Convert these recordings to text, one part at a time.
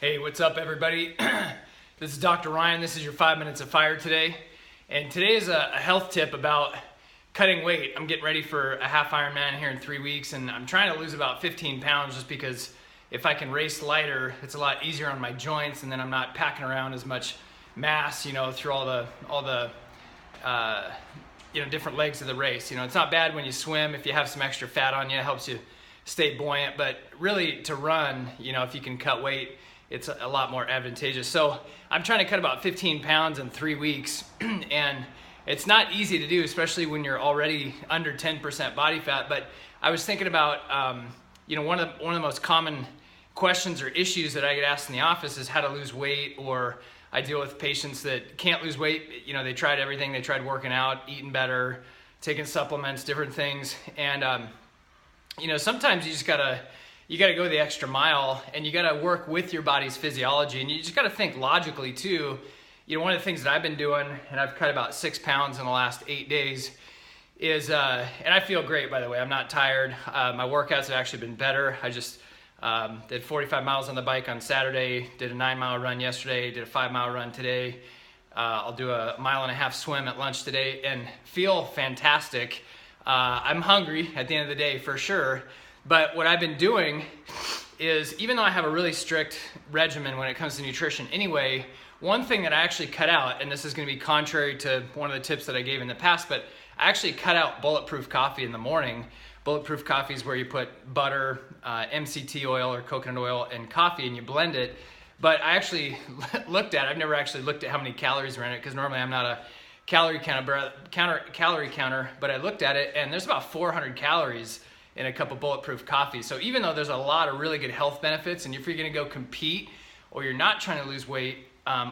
Hey, what's up everybody? This is Dr. Ryan. This is your 5 minutes of fire today. And today is a health tip about cutting weight. I'm getting ready for a half Ironman here in 3 weeks, and I'm trying to lose about 15 pounds just because if I can race lighter, it's a lot easier on my joints, and then I'm not packing around as much mass, through all the different legs of the race. It's not bad when you swim. If you have some extra fat on you, it helps you stay buoyant, but really to run, if you can cut weight, it's a lot more advantageous. So I'm trying to cut about 15 pounds in 3 weeks, and it's not easy to do, especially when you're already under 10% body fat. But I was thinking about, one of the most common questions or issues that I get asked in the office is how to lose weight, or I deal with patients that can't lose weight. They tried everything. They tried working out, eating better, taking supplements, different things. And, sometimes you just gotta go the extra mile, and you gotta work with your body's physiology, and you just gotta think logically too. One of the things that I've been doing, and I've cut about 6 pounds in the last 8 days, is, and I feel great, by the way. I'm not tired. My workouts have actually been better. I just did 45 miles on the bike on Saturday, did a 9-mile run yesterday, did a 5-mile run today. I'll do a 1.5-mile swim at lunch today and feel fantastic. I'm hungry at the end of the day for sure, but what I've been doing is, even though I have a really strict regimen when it comes to nutrition anyway, one thing that I actually cut out, and this is going to be contrary to one of the tips that I gave in the past, but I actually cut out Bulletproof coffee in the morning. Bulletproof coffee is where you put butter, MCT oil or coconut oil, and coffee, and you blend it. But I actually I've never actually looked at how many calories are in it, because normally I'm not a calorie counter, but I looked at it, and there's about 400 calories in a cup of Bulletproof coffee. So even though there's a lot of really good health benefits, and if you're gonna go compete, or you're not trying to lose weight,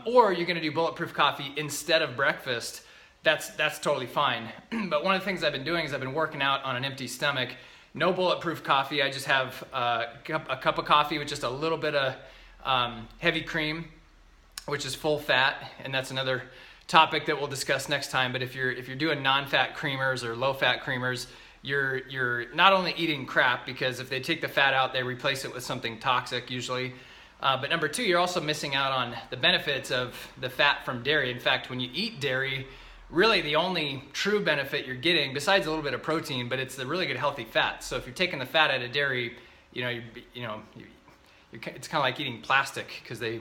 or you're gonna do Bulletproof coffee instead of breakfast, that's totally fine. But one of the things I've been doing is I've been working out on an empty stomach. No Bulletproof coffee. I just have a cup of coffee with just a little bit of heavy cream, which is full fat, and that's another topic that we'll discuss next time. But if you're doing non-fat creamers or low-fat creamers, you're not only eating crap, because if they take the fat out, they replace it with something toxic usually. But number two, you're also missing out on the benefits of the fat from dairy. In fact, when you eat dairy, really the only true benefit you're getting, besides a little bit of protein, but it's the really good healthy fat. So if you're taking the fat out of dairy, it's kind of like eating plastic, because they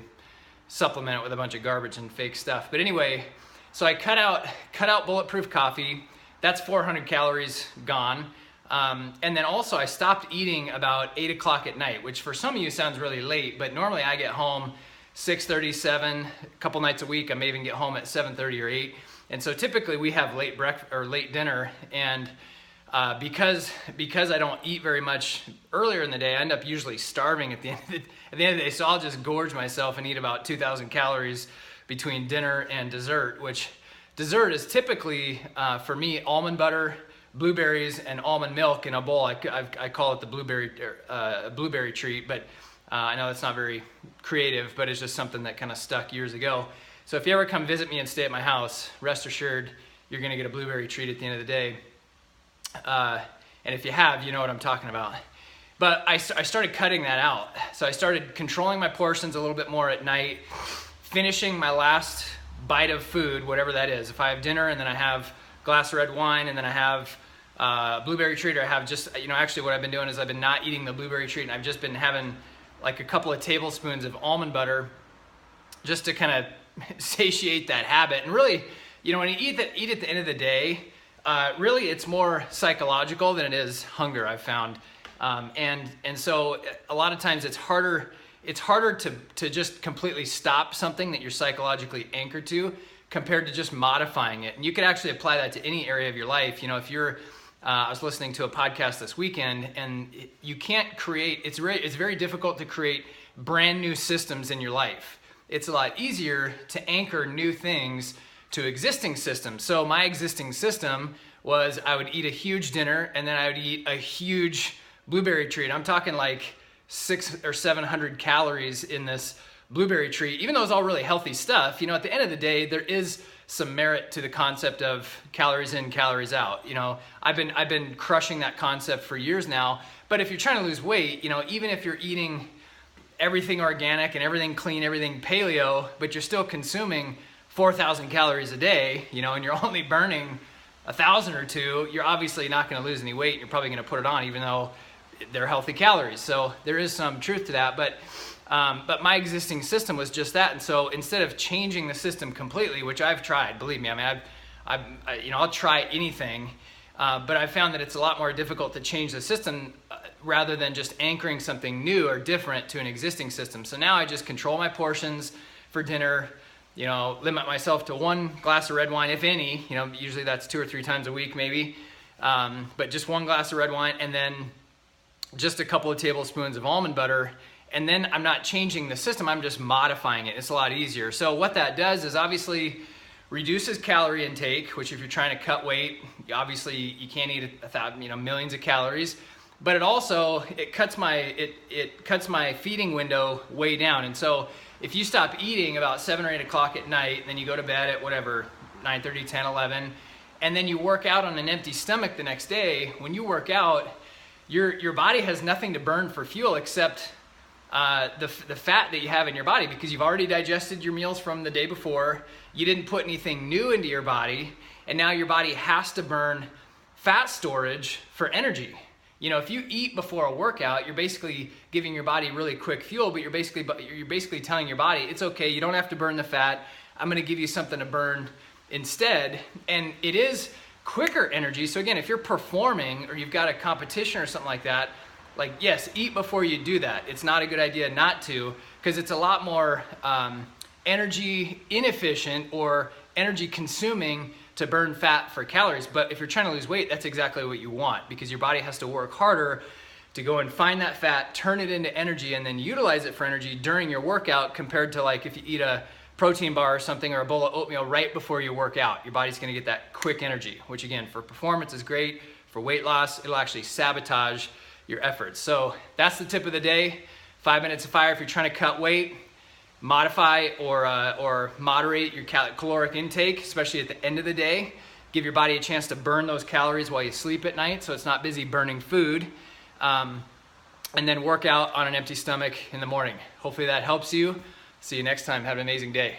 supplement it with a bunch of garbage and fake stuff. But anyway, so I cut out Bulletproof coffee. That's 400 calories gone. And then also I stopped eating about 8 o'clock at night, which for some of you sounds really late, but normally I get home 6:30, 7, a couple nights a week. I may even get home at 7:30 or 8. And so typically we have late breakfast or late dinner, and because I don't eat very much earlier in the day, I end up usually starving at the end of the day. So I'll just gorge myself and eat about 2,000 calories between dinner and dessert, which dessert is typically, for me, almond butter, blueberries, and almond milk in a bowl. I call it the blueberry treat, but I know that's not very creative, but it's just something that kind of stuck years ago. So if you ever come visit me and stay at my house, rest assured you're going to get a blueberry treat at the end of the day. And if you have, you know what I'm talking about. But I started cutting that out. So I started controlling my portions a little bit more at night, finishing my last bite of food, whatever that is. If I have dinner and then I have a glass of red wine and then I have a blueberry treat, or I have just, actually what I've been doing is I've been not eating the blueberry treat, and I've just been having like a couple of tablespoons of almond butter just to kind of satiate that habit. And really, when you eat at the end of the day, really it's more psychological than it is hunger, I've found. And so a lot of times it's harder to just completely stop something that you're psychologically anchored to, compared to just modifying it. And you could actually apply that to any area of your life. If you're, I was listening to a podcast this weekend, and you can't create, it's very difficult to create brand new systems in your life. It's a lot easier to anchor new things to existing systems. So my existing system was I would eat a huge dinner, and then I would eat a huge blueberry treat. I'm talking like 600 or 700 calories in this blueberry treat. Even though it's all really healthy stuff, at the end of the day, there is some merit to the concept of calories in, calories out. I've been crushing that concept for years now. But if you're trying to lose weight, even if you're eating everything organic and everything clean, everything paleo, but you're still consuming 4,000 calories a day, you know, and you're only burning 1,000 or two, you're obviously not going to lose any weight. You're probably going to put it on, even though they're healthy calories. So there is some truth to that, but my existing system was just that. And so instead of changing the system completely, which I've tried, believe me, I mean, I'll try anything, but I've found that it's a lot more difficult to change the system rather than just anchoring something new or different to an existing system. So now I just control my portions for dinner, you know, limit myself to 1 glass of red wine, if any, you know, usually that's 2 or 3 times a week maybe, but just 1 glass of red wine, and then just a couple of tablespoons of almond butter. And then I'm not changing the system, I'm just modifying it. It's a lot easier. So what that does is obviously reduces calorie intake, which if you're trying to cut weight, obviously you can't eat millions of calories, but it also, it cuts my feeding window way down. And so if you stop eating about 7 or 8 o'clock at night, and then you go to bed at whatever, 9:30, 10, 11, and then you work out on an empty stomach the next day, when you work out, your body has nothing to burn for fuel except the fat that you have in your body, because you've already digested your meals from the day before. You didn't put anything new into your body, and now your body has to burn fat storage for energy. You know, if you eat before a workout, you're basically giving your body really quick fuel, but you're basically telling your body, it's okay, you don't have to burn the fat. I'm going to give you something to burn instead. And it is quicker energy. So again, if you're performing or you've got a competition or something like that, like, yes, eat before you do that. It's not a good idea not to, because it's a lot more energy inefficient or energy consuming to burn fat for calories. But if you're trying to lose weight, that's exactly what you want, because your body has to work harder to go and find that fat, turn it into energy, and then utilize it for energy during your workout, compared to like if you eat a protein bar or something, or a bowl of oatmeal right before you work out. Your body's gonna get that quick energy, which again, for performance is great. For weight loss, it'll actually sabotage your efforts. So that's the tip of the day. 5 minutes of fire if you're trying to cut weight. Modify or moderate your caloric intake, especially at the end of the day. Give your body a chance to burn those calories while you sleep at night, so it's not busy burning food. And then work out on an empty stomach in the morning. Hopefully that helps you. See you next time. Have an amazing day.